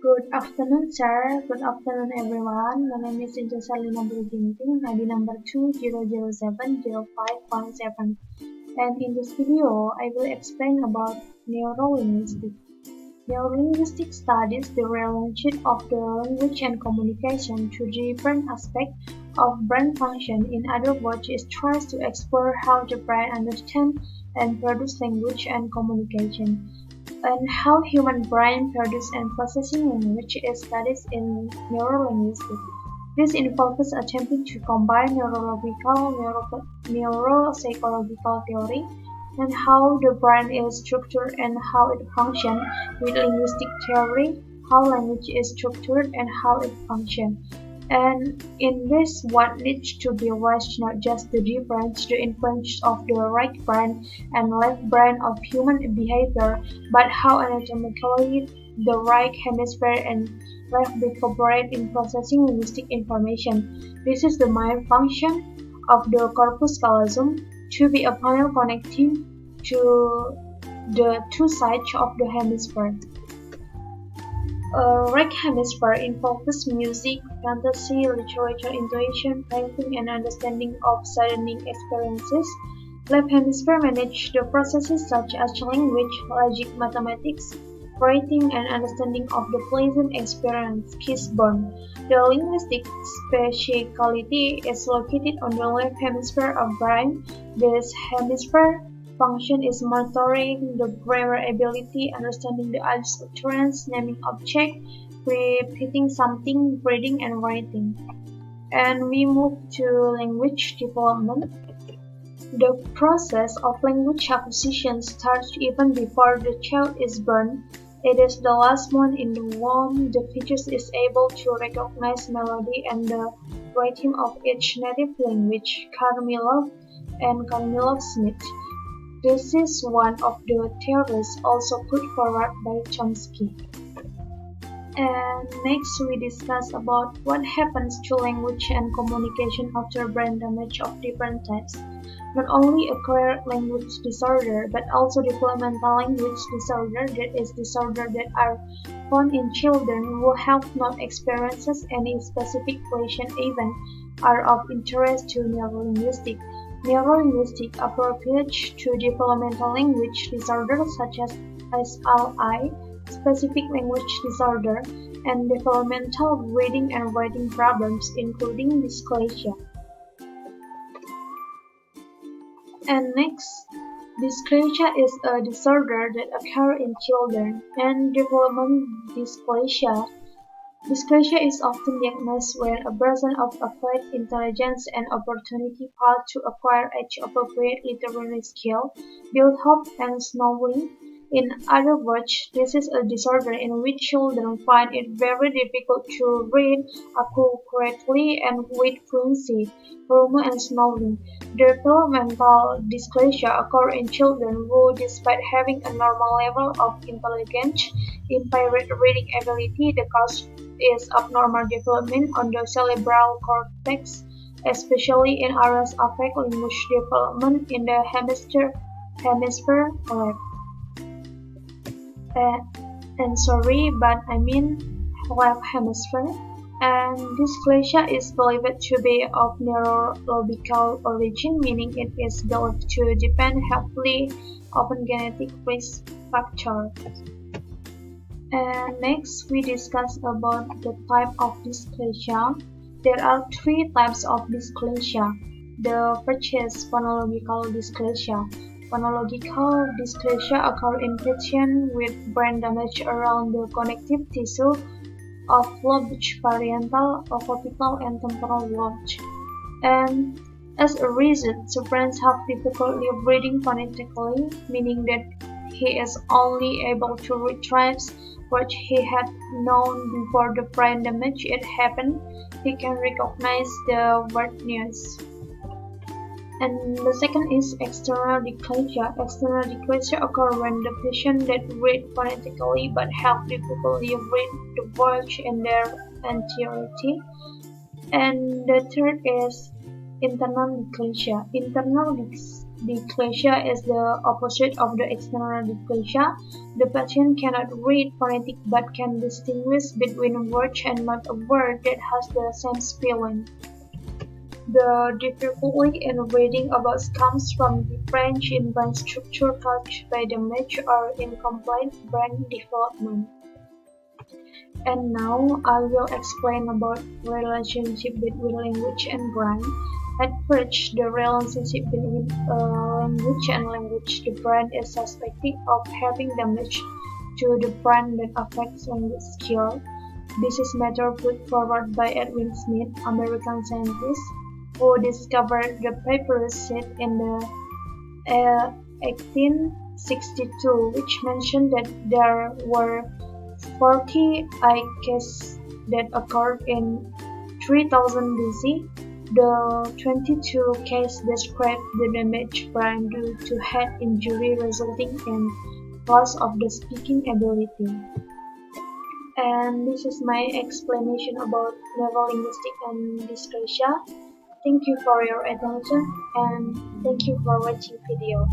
Good afternoon, sir. Good afternoon, everyone. My name is Ince Sherlina Ginting, ID number 20070517. And in this video, I will explain about neurolinguistics. Neurolinguistics studies the relationship of the language and communication to different aspects of brain function. In other words, it tries to explore how the brain understands and produces language and communication, and how human brain produces and processing language is studied in neurolinguistics. This involves attempting to combine neurological, neuropsychological theory and how the brain is structured and how it functions with linguistic theory, how language is structured and how it functions. And in this, what needs to be watched not just the difference, the influence of the right brain and left brain of human behavior, but how anatomically the right hemisphere and left brain cooperate in processing linguistic information. This is the main function of the corpus callosum, to be a panel connecting to the two sides of the hemisphere. Right hemisphere involves music, fantasy, literature, intuition, painting, and understanding of saddening experiences. Left hemisphere manages the processes such as language, logic, mathematics, writing, and understanding of the pleasant experience, kiss-born. The linguistic speciality is located on the left hemisphere of brain. This hemisphere function is monitoring the grammar ability, understanding the eyes utterance, naming object, repeating something, reading, and writing. And we move to language development. The process of language acquisition starts even before the child is born. It is the last month in the womb the fetus is able to recognize melody and the rhythm of each native language, Karmilov and Karmilov-Smith. This is one of the theories also put forward by Chomsky. And next we discuss about what happens to language and communication after brain damage of different types. Not only acquired language disorder, but also developmental language disorder, that is disorder that are found in children who have not experienced any specific lesion even are of interest to neurolinguistics. Neurolinguistic approach to developmental language disorders such as SLI, specific language disorder, and developmental reading and writing problems, including dysclasia. And next, dysclasia is a disorder that occurs in children, and development dysclasia. Dysclasia is often diagnosed when a person of adequate intelligence and opportunity fails to acquire age-appropriate literary skill, build hope, and snowing. In other words, this is a disorder in which children find it very difficult to read accurately and with fluency, rumor, and snowing. Developmental dysclasia occurs in children who, despite having a normal level of intelligence, impaired reading ability, the cause is abnormal development on the cerebral cortex, especially in areas affect language development in the hemisphere left. But I mean left hemisphere. And dysclasia is believed to be of neurological origin, meaning it is believed to depend heavily on genetic risk factors. And next, we discuss about the type of dysclasia. There are three types of dysclasia. The first is phonological dysclasia. Phonological dysclasia occurs in patients with brain damage around the connective tissue of lobes, parietal, occipital, and temporal lobes. And as a result, the brain have difficulty reading phonetically, meaning that he is only able to retrieve what he had known before the brain damage it happened. He can recognize the word news. And the second is external dysclasia. External dysclasia occurs when the patient that read phonetically but have difficulty read the words in their entirety. And the third is internal dysclasia. Internal Dyslexia is the opposite of the external dysplasia. The patient cannot read phonetic but can distinguish between a word and not a word that has the same spelling. The difficulty in reading about comes from difference in brain structure caused by damage or incomplete brain development. And now I will explain about relationship between language and brain. At first, the relationship between language and language, the brain is suspected of having damage to the brain that affects language skill. This is matter put forward by Edwin Smith, American scientist, who discovered the papyrus sheet in the 1862, which mentioned that there were 40 eye cases that occurred in 3000 BC. The 22 cases describe the damaged brain due to head injury resulting in loss of the speaking ability. And this is my explanation about neurolinguistics and dyslexia. Thank you for your attention and thank you for watching video.